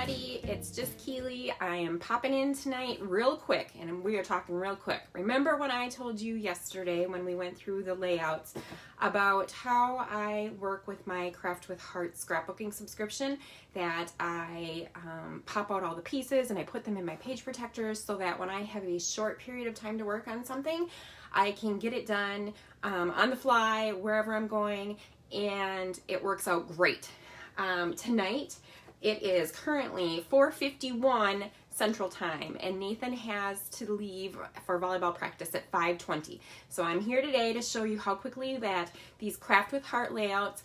everybody, it's just Keely. I am popping in tonight real quick, and we are talking real quick. Remember when I told you yesterday when we went through the layouts about how I work with my Craft with Heart scrapbooking subscription, that I pop out all the pieces and I put them in my page protectors so that when I have a short period of time to work on something, I can get it done on the fly, wherever I'm going, and it works out great. Tonight, it is currently 4:51 Central Time, and Nathan has to leave for volleyball practice at 5:20. So I'm here today to show you how quickly that these Craft with Heart layouts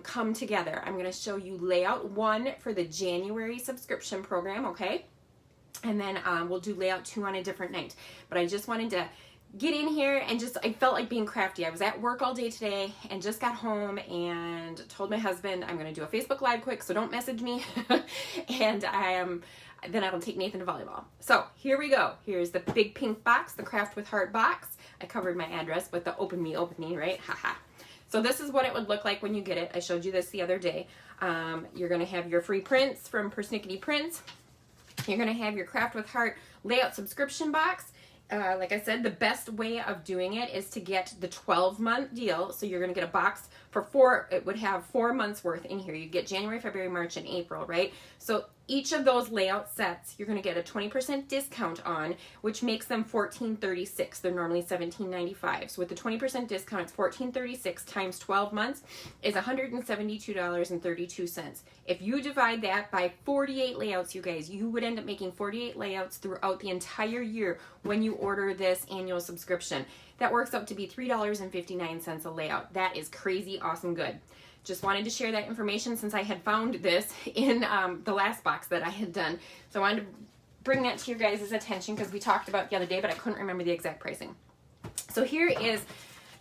come together. I'm going to show you layout 1 for the January subscription program, okay? And then we'll do layout 2 on a different night. But I just wanted to get in here and I felt like being crafty. I was at work all day today and just got home and told my husband I'm going to do a Facebook Live quick, so don't message me. And then I'll take Nathan to volleyball. So here we go. Here's the big pink box, the Craft with Heart box. I covered my address, but the open me, right? Haha. So this is what it would look like when you get it. I showed you this the other day. You're going to have your free prints from Persnickety Prints. You're going to have your Craft with Heart layout subscription box. Like I said, the best way of doing it is to get the 12-month deal. So you're going to get a box for it would have 4 months worth in here. You get January, February, March, and April, right? So each of those layout sets, you're going to get a 20% discount on, which makes them $14.36. They're normally $17.95. So with the 20% discount, it's $14.36 times 12 months is $172.32. If you divide that by 48 layouts, you guys, you would end up making 48 layouts throughout the entire year when you order this annual subscription. That works out to be $3.59 a layout. That is crazy awesome good. Just wanted to share that information since I had found this in the last box that I had done. So I wanted to bring that to your guys' attention because we talked about it the other day, but I couldn't remember the exact pricing. So here is,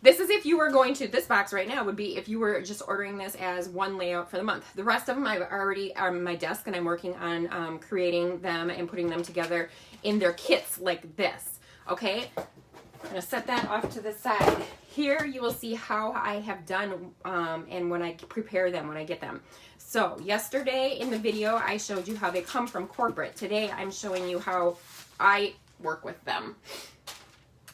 this is if you were going to, this box right now would be if you were just ordering this as one layout for the month. The rest of them I've already are on my desk and I'm working on creating them and putting them together in their kits like this, okay? I'm going to set that off to the side. Here you will see how I have done and when I prepare them, when I get them. So yesterday in the video I showed you how they come from corporate. Today I'm showing you how I work with them.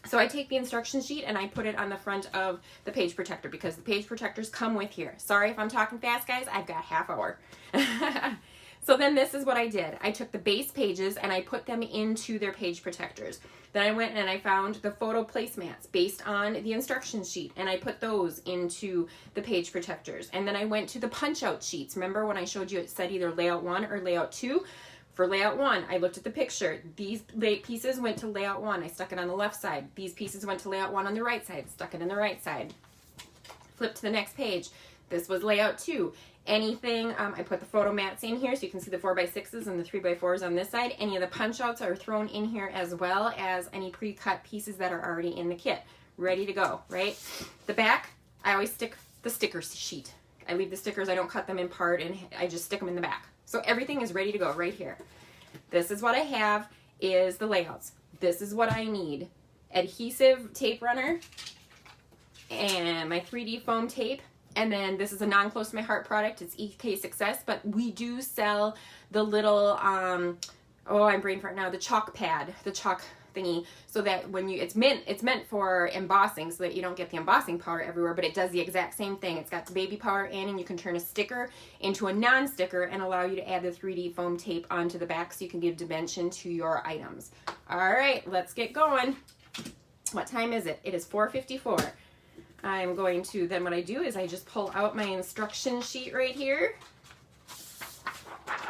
So I take the instruction sheet and I put it on the front of the page protector because the page protectors come with here. Sorry if I'm talking fast, guys. I've got half hour. So then this is what I did. I took the base pages and I put them into their page protectors. Then I went and I found the photo placemats based on the instruction sheet and I put those into the page protectors. And then I went to the punch out sheets. Remember when I showed you it said either layout 1 or layout 2? For layout 1, I looked at the picture. These pieces went to layout 1. I stuck it on the left side. These pieces went to layout 1 on the right side. Stuck it in the right side. Flip to the next page. This was layout 2. Anything, I put the photo mats in here so you can see the 4x6s and the 3x4s on this side. Any of the punch outs are thrown in here as well as any pre-cut pieces that are already in the kit. Ready to go, right? The back, I always stick the sticker sheet. I leave the stickers, I don't cut them in part, and I just stick them in the back. So everything is ready to go right here. This is what I have is the layouts. This is what I need. Adhesive tape runner and my 3D foam tape. And then this is a non-close to my heart product. It's EK Success, but we do sell the little, I'm brain fart now, the chalk pad, the chalk thingy, so that when you, it's meant for embossing so that you don't get the embossing powder everywhere, but it does the exact same thing. It's got the baby powder in, and you can turn a sticker into a non-sticker and allow you to add the 3D foam tape onto the back so you can give dimension to your items. All right, let's get going. What time is it? It is 4:54. I'm going to, then what I do is I just pull out my instruction sheet right here,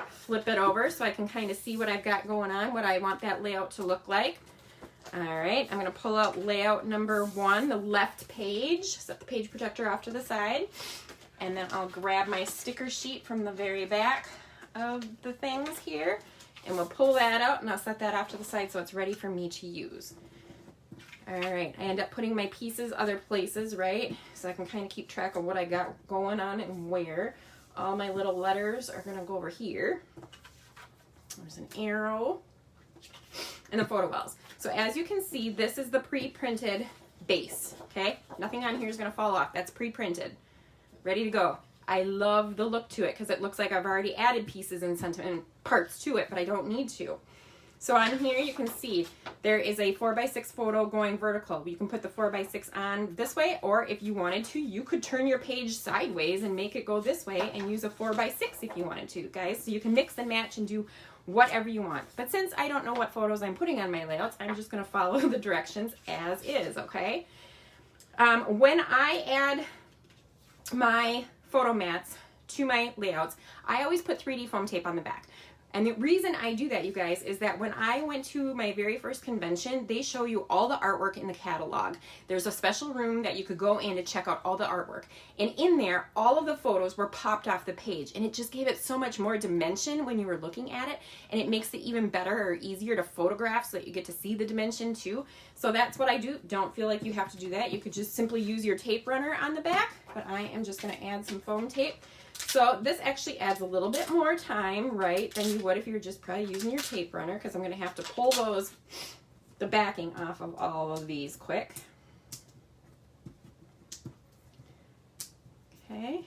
flip it over so I can kind of see what I've got going on, what I want that layout to look like. All right, I'm going to pull out layout number 1, the left page, set the page protector off to the side, and then I'll grab my sticker sheet from the very back of the things here, and we'll pull that out, and I'll set that off to the side so it's ready for me to use. All right, I end up putting my pieces other places, right? So I can kind of keep track of what I got going on and where. All my little letters are going to go over here. There's an arrow and the photo wells. So as you can see, this is the pre-printed base, okay? Nothing on here is going to fall off. That's pre-printed. Ready to go. I love the look to it because it looks like I've already added pieces and sentiment parts to it, but I don't need to. So on here you can see there is a 4x6 photo going vertical. You can put the 4x6 on this way, or if you wanted to, you could turn your page sideways and make it go this way and use a 4x6 if you wanted to, guys. So you can mix and match and do whatever you want. But since I don't know what photos I'm putting on my layouts, I'm just going to follow the directions as is, okay? When I add my photo mats to my layouts, I always put 3D foam tape on the back. And the reason I do that, you guys, is that when I went to my very first convention, they show you all the artwork in the catalog. There's a special room that you could go in to check out all the artwork. And in there, all of the photos were popped off the page. And it just gave it so much more dimension when you were looking at it. And it makes it even better or easier to photograph so that you get to see the dimension too. So that's what I do. Don't feel like you have to do that. You could just simply use your tape runner on the back. But I am just going to add some foam tape. So this actually adds a little bit more time, right, than you would if you were just probably using your tape runner, because I'm going to have to pull the backing off of all of these quick. Okay.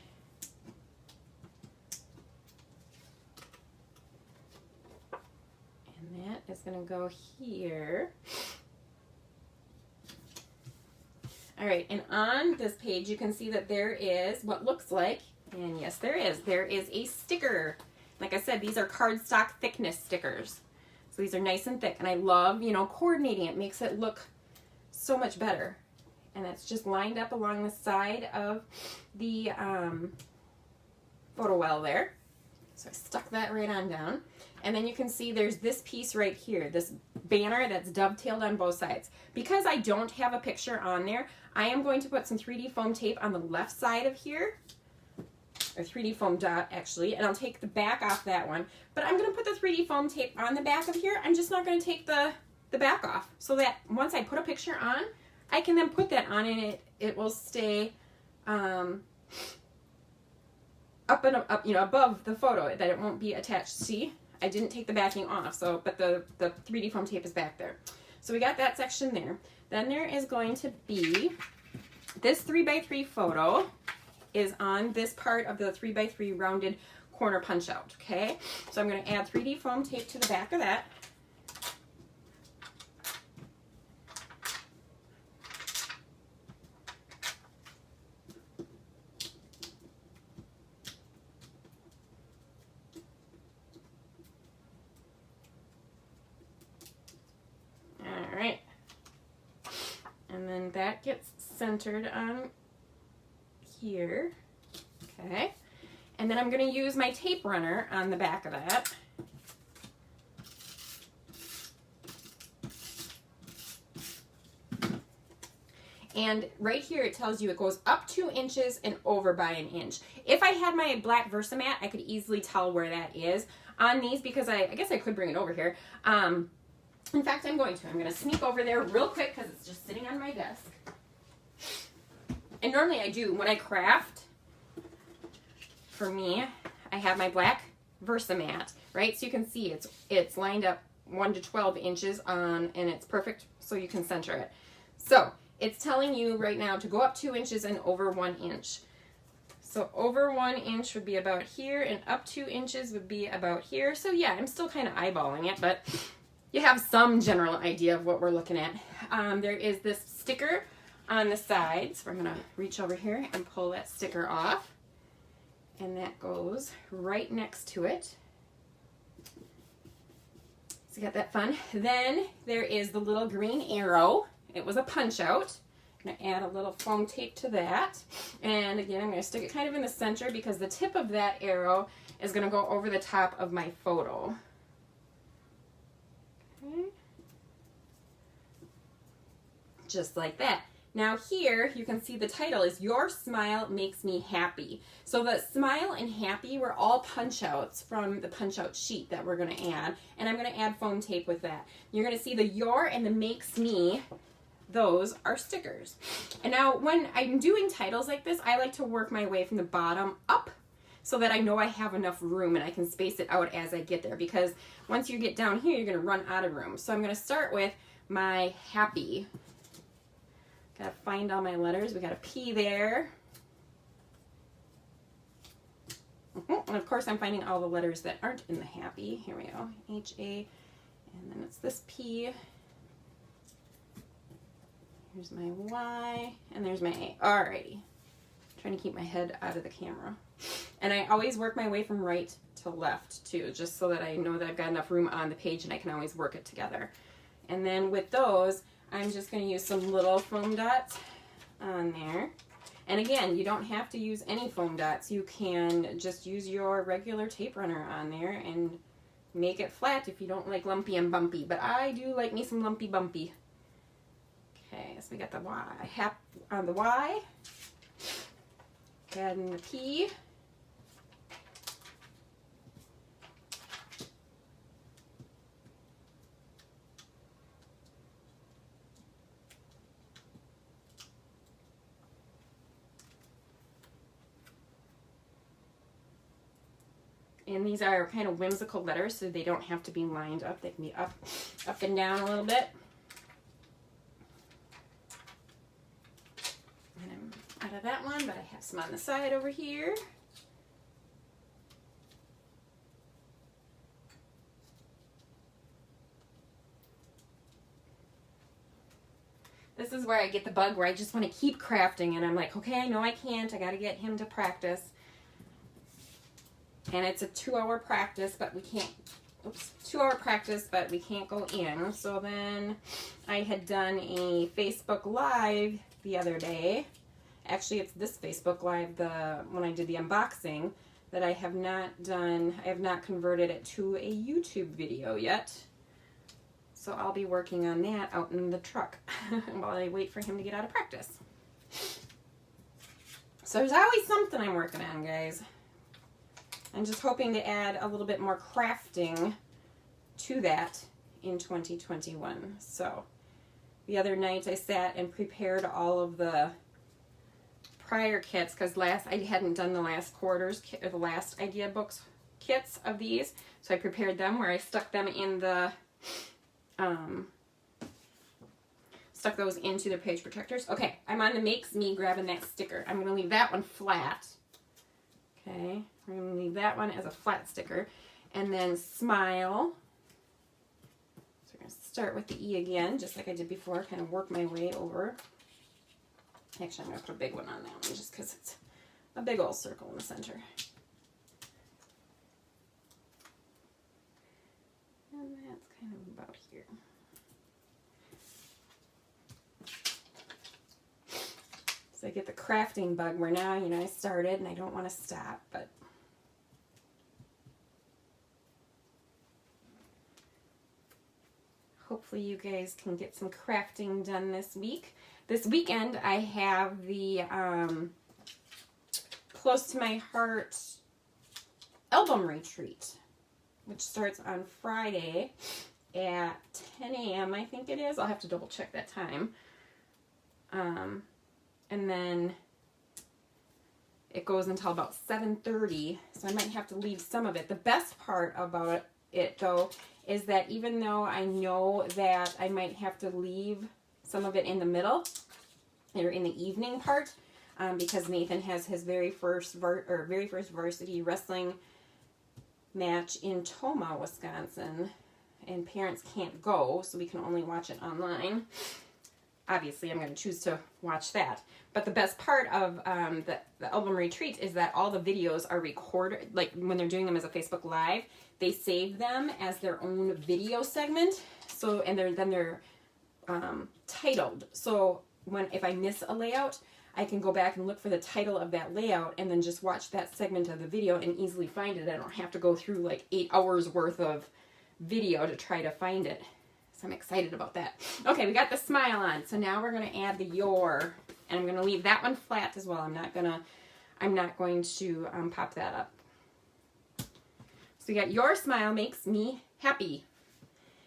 And that is going to go here. All right, and on this page you can see that there is what looks like, and yes, there is a sticker. Like I said, these are cardstock thickness stickers. So these are nice and thick, and I love, you know, coordinating it. Makes it look so much better. And it's just lined up along the side of the photo well there. So I stuck that right on down. And then you can see there's this piece right here, this banner that's dovetailed on both sides. Because I don't have a picture on there, I am going to put some 3D foam tape on the left side of here. Or 3D foam dot actually, and I'll take the back off that one. But I'm going to put the 3D foam tape on the back of here. I'm just not going to take the back off, so that once I put a picture on, I can then put that on and it will stay up and up, you know, above the photo, that it won't be attached. See, I didn't take the backing off, so but the 3D foam tape is back there. So we got that section there. Then there is going to be this 3x3 photo is on this part of the 3x3 rounded corner punch out, okay? So I'm going to add 3D foam tape to the back of that. All right. And then that gets centered on here, okay, and then I'm going to use my tape runner on the back of that. And right here it tells you it goes up 2 inches and over by 1 inch. If I had my black Versamat, I could easily tell where that is on these, because I guess I could bring it over here. In fact, I'm going to sneak over there real quick because it's just sitting on my desk. And normally I do, when I craft, for me, I have my black Versamat, right? So you can see it's lined up 1 to 12 inches on, and it's perfect so you can center it. So it's telling you right now to go up 2 inches and over 1 inch. So over 1 inch would be about here, and up 2 inches would be about here. So yeah, I'm still kind of eyeballing it, but you have some general idea of what we're looking at. There is this sticker on the sides. So I'm going to reach over here and pull that sticker off, and that goes right next to it. So you got that fun. Then there is the little green arrow. It was a punch out. I'm going to add a little foam tape to that, and again I'm going to stick it kind of in the center because the tip of that arrow is going to go over the top of my photo. Okay. Just like that. Now here you can see the title is Your Smile Makes Me Happy. So the smile and happy were all punch outs from the punch out sheet that we're going to add, and I'm going to add foam tape with that. You're going to see the your and the makes me, those are stickers. And now when I'm doing titles like this, I like to work my way from the bottom up so that I know I have enough room and I can space it out as I get there, because once you get down here you're going to run out of room. So I'm going to start with my happy. Gotta find all my letters. We got a P there. And of course I'm finding all the letters that aren't in the happy. Here we go, H-A, and then it's this P. Here's my Y, and there's my A. Alrighty. Trying to keep my head out of the camera. And I always work my way from right to left too, just so that I know that I've got enough room on the page and I can always work it together. And then with those, I'm just going to use some little foam dots on there. And again, you don't have to use any foam dots. You can just use your regular tape runner on there and make it flat if you don't like lumpy and bumpy. But I do like me some lumpy bumpy. Okay, so we got the Y, on the Y, adding the P. And these are kind of whimsical letters, so they don't have to be lined up. They can be up and down a little bit. And I'm out of that one, but I have some on the side over here. This is where I get the bug where I just want to keep crafting, and I'm like, okay, I know I can't. I got to get him to practice. And it's a 2-hour practice, but we can't, 2-hour practice, but we can't go in. So then I had done a Facebook Live the other day. Actually, it's this Facebook Live, when I did the unboxing, that I have not done. I have not converted it to a YouTube video yet. So I'll be working on that out in the truck while I wait for him to get out of practice. So there's always something I'm working on, guys. I'm just hoping to add a little bit more crafting to that in 2021. So the other night I sat and prepared all of the prior kits, because I hadn't done the last quarters or the last idea books kits of these. So I prepared them where I stuck them in the stuck those into the page protectors. Okay, I'm on the Makes Me grabbing that sticker. I'm going to leave that one flat. Okay, we're going to leave that one as a flat sticker. And then Smile. So we're going to start with the E again, just like I did before, kind of work my way over. Actually, I'm going to put a big one on that one just because it's a big old circle in the center. And that's kind of about here. So I get the crafting bug where now, I started and I don't want to stop, but hopefully you guys can get some crafting done this week. This weekend I have the Close to My Heart album retreat, which starts on Friday at 10 a.m. I think it is. I'll have to double check that time. And then it goes until about 7:30, so I might have to leave some of it. The best part about it, though, is that even though I know that I might have to leave some of it in the middle, or in the evening part, because Nathan has his very first varsity wrestling match in Tomah, Wisconsin, and parents can't go, so we can only watch it online. Obviously, I'm going to choose to watch that. But the best part of the album retreat is that all the videos are recorded. Like when they're doing them as a Facebook Live, they save them as their own video segment. So, and they're titled. So if I miss a layout, I can go back and look for the title of that layout and then just watch that segment of the video and easily find it. I don't have to go through like 8 hours worth of video to try to find it. So I'm excited about that. Okay, we got the Smile on. So now we're going to add the Your, and I'm going to leave that one flat as well. I'm not going to pop that up. So we got Your Smile Makes Me Happy.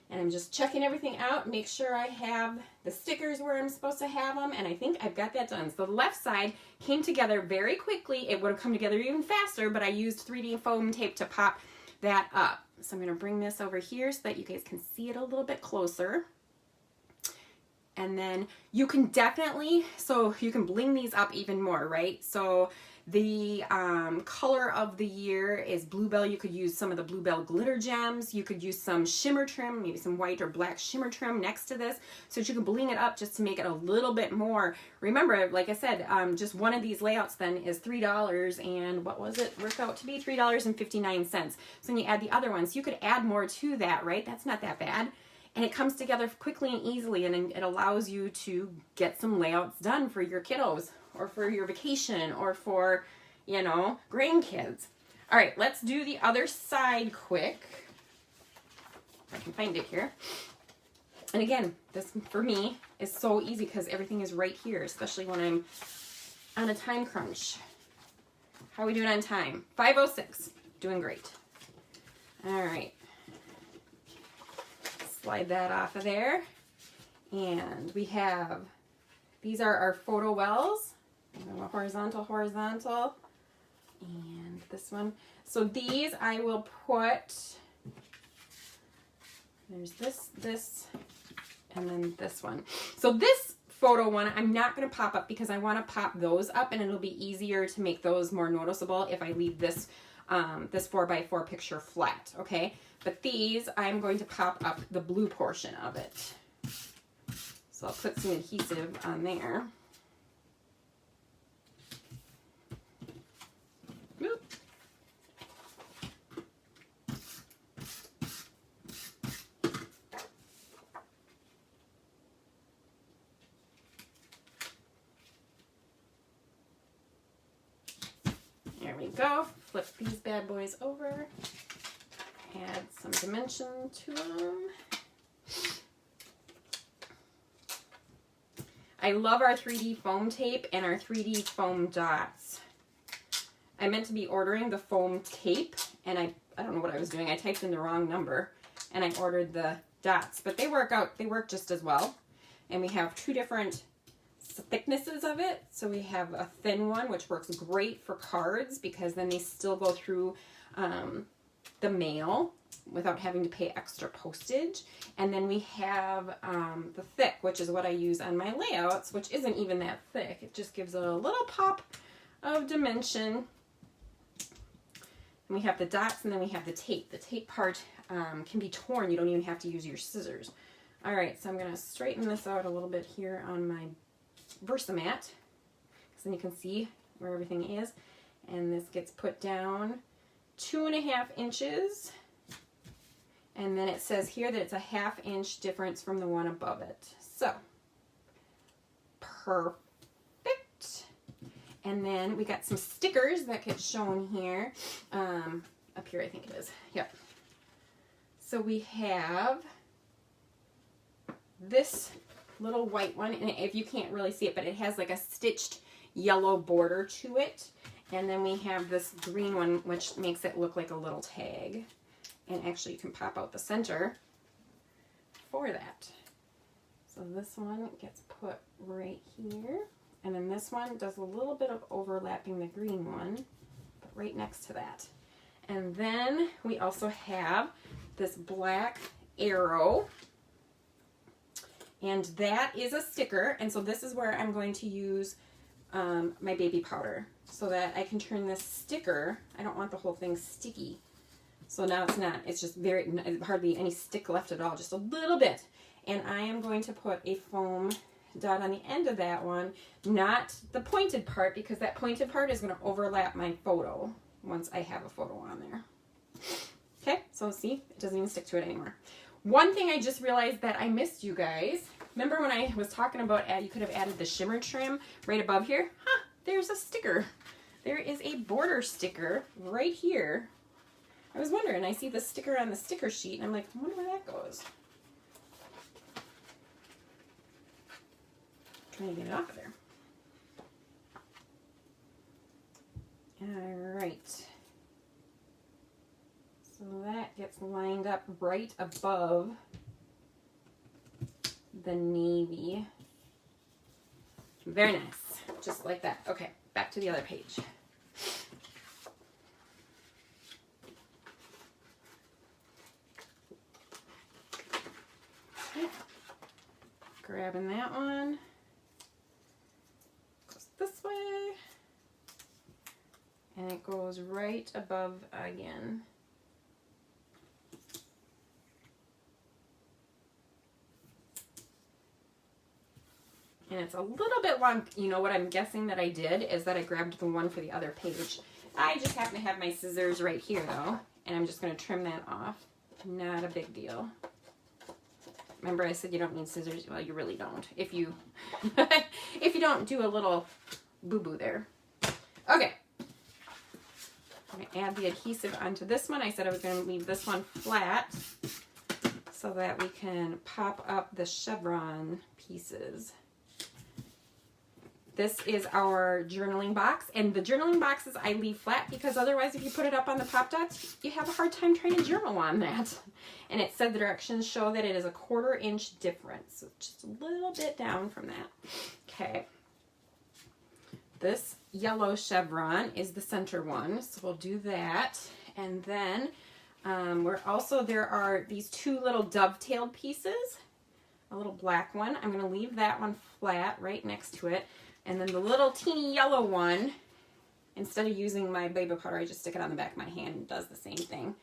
And I'm just checking everything out, make sure I have the stickers where I'm supposed to have them, and I think I've got that done. So the left side came together very quickly. It would have come together even faster, but I used 3D foam tape to pop that up. So I'm going to bring this over here so that you guys can see it a little bit closer. And then you can definitely, so you can bling these up even more, right? So The color of the year is Bluebell. You could use some of the Bluebell glitter gems. You could use some shimmer trim, maybe some white or black shimmer trim next to this, so that you can bling it up just to make it a little bit more. Remember, like I said, just one of these layouts then is $3, and what was it? Worked out to be $3.59. So when you add the other ones, you could add more to that, right? That's not that bad. And it comes together quickly and easily, and it allows you to get some layouts done for your kiddos, or for your vacation, or for, you know, grandkids. All right, let's do the other side quick. If I can find it here. And again, this for me is so easy because everything is right here, especially when I'm on a time crunch. How are we doing on time? 5:06. Doing great. All right. Slide that off of there. And we have, these are our photo wells. Horizontal, and this one. So these I will put, there's this, and then this one. So this photo one I'm not going to pop up because I want to pop those up, and it'll be easier to make those more noticeable if I leave this this 4x4 picture flat, okay? But these I'm going to pop up the blue portion of it. So I'll put some adhesive on there. Oop. There we go. Flip these bad boys over. Add some dimension to them. I love our 3D foam tape and our 3D foam dots. I meant to be ordering the foam tape, and I don't know what I was doing. I typed in the wrong number, and I ordered the dots, but they work just as well. And we have two different thicknesses of it. So we have a thin one, which works great for cards because then they still go through the mail without having to pay extra postage. And then we have the thick, which is what I use on my layouts, which isn't even that thick. It just gives it a little pop of dimension. And we have the dots, and then we have the tape. The tape part can be torn. You don't even have to use your scissors. All right, so I'm going to straighten this out a little bit here on my Versamat, so then you can see where everything is. And this gets put down 2.5 inches. And then it says here that it's a 1/2 inch difference from the one above it. So, perfect. And then we got some stickers that get shown here. Up here, I think it is. Yep. So we have this little white one, and if you can't really see it, but it has like a stitched yellow border to it. And then we have this green one, which makes it look like a little tag. And actually, you can pop out the center for that. So this one gets put right here. And then this one does a little bit of overlapping the green one, but right next to that. And then we also have this black arrow. And that is a sticker. And so this is where I'm going to use my baby powder so that I can turn this sticker. I don't want the whole thing sticky. So now it's not. It's just hardly any stick left at all, just a little bit. And I am going to put a foam dot on the end of that one, not the pointed part, because that pointed part is going to overlap my photo once I have a photo on there. Okay, so see, it doesn't even stick to it anymore. One thing I just realized that I missed, you guys. Remember when I was talking about you could have added the shimmer trim right above here? Huh, there's a sticker. There is a border sticker right here. I was wondering, I see the sticker on the sticker sheet, and I'm like, I wonder where that goes. Trying to get it off of there. All right. So that gets lined up right above the navy. Very nice. Just like that. Okay, back to the other page. Okay. Grabbing that one. Goes this way. it goes right above again. And it's a little bit long. You know what I'm guessing that I did is that I grabbed the one for the other page. I just happen to have my scissors right here though, and I'm just going to trim that off. Not a big deal. Remember I said you don't need scissors? Well, you really don't. If you if you don't do a little boo-boo there. Okay. I'm going to add the adhesive onto this one. I said I was going to leave this one flat so that we can pop up the chevron pieces. This is our journaling box, and the journaling boxes I leave flat because otherwise if you put it up on the pop dots, you have a hard time trying to journal on that. And it said the directions show that it is a 1/4 inch difference, so just a little bit down from that. Okay. This yellow chevron is the center one, so we'll do that. And then there are these 2 little dovetailed pieces, a little black one. I'm going to leave that one flat right next to it. And then the little teeny yellow one, instead of using my baby powder, I just stick it on the back of my hand and it does the same thing.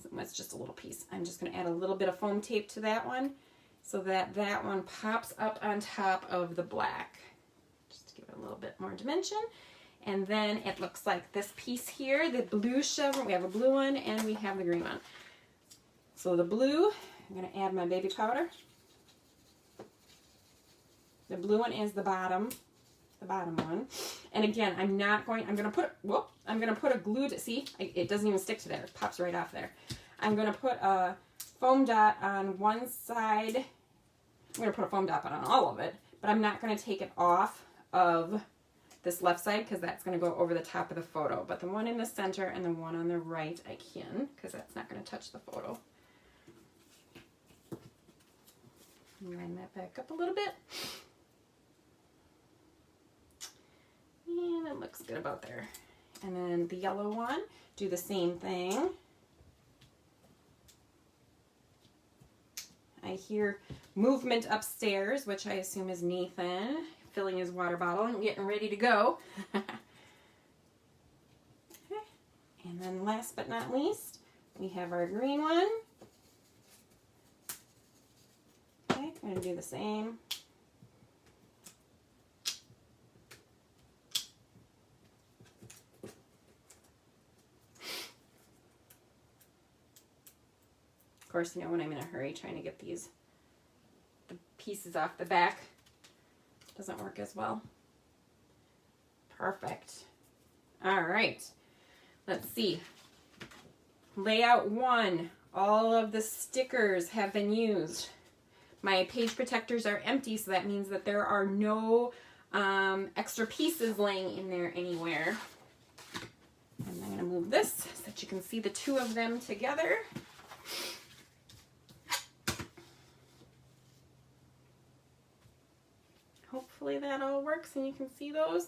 So it's just a little piece. I'm just going to add a little bit of foam tape to that one so that that one pops up on top of the black. Just to give it a little bit more dimension. And then it looks like this piece here, the blue chevron. We have a blue one and we have the green one. So the blue, I'm going to add my baby powder. The blue one is the bottom one. And again, I'm going to put a glue to, see, it doesn't even stick to there. It pops right off there. I'm going to put a foam dot on one side. I'm going to put a foam dot on all of it, but I'm not going to take it off of this left side because that's going to go over the top of the photo. But the one in the center and the one on the right, I can, because that's not going to touch the photo. Line that back up a little bit. And it looks good about there. And then the yellow one, do the same thing. I hear movement upstairs, which I assume is Nathan filling his water bottle and getting ready to go. Okay. And then last but not least, we have our green one. Okay, I'm going to do the same. Of course, you know, when I'm in a hurry trying to get the pieces off the back, doesn't work as well. Perfect. All right. Let's see. Layout 1. All of the stickers have been used. My page protectors are empty, so that means that there are no extra pieces laying in there anywhere. And I'm going to move this so that you can see the 2 of them together. Hopefully that all works and you can see those.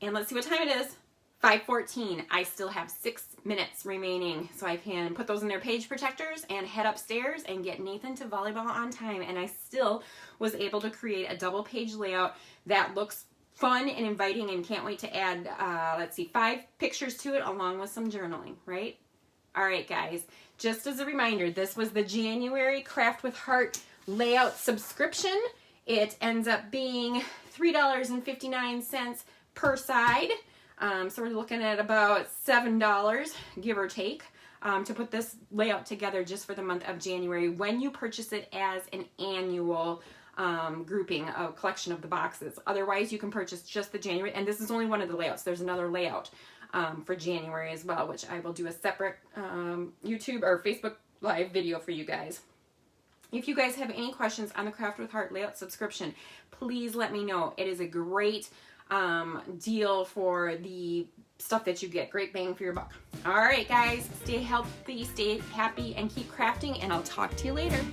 And let's see what time it is. 5:14. I still have 6 minutes remaining, so I can put those in their page protectors and head upstairs and get Nathan to volleyball on time. And I still was able to create a double page layout that looks fun and inviting and can't wait to add, 5 pictures to it along with some journaling, right? All right, guys. Just as a reminder, this was the January Craft with Heart layout subscription. It ends up being $3.59 per side. So we're looking at about $7, give or take, to put this layout together just for the month of January when you purchase it as an annual grouping, a collection of the boxes. Otherwise, you can purchase just the January, and this is only one of the layouts. There's another layout for January as well, which I will do a separate YouTube or Facebook Live video for you guys. If you guys have any questions on the Craft with Heart layout subscription, please let me know. It is a great deal for the stuff that you get. Great bang for your buck. All right, guys, stay healthy, stay happy, and keep crafting, and I'll talk to you later.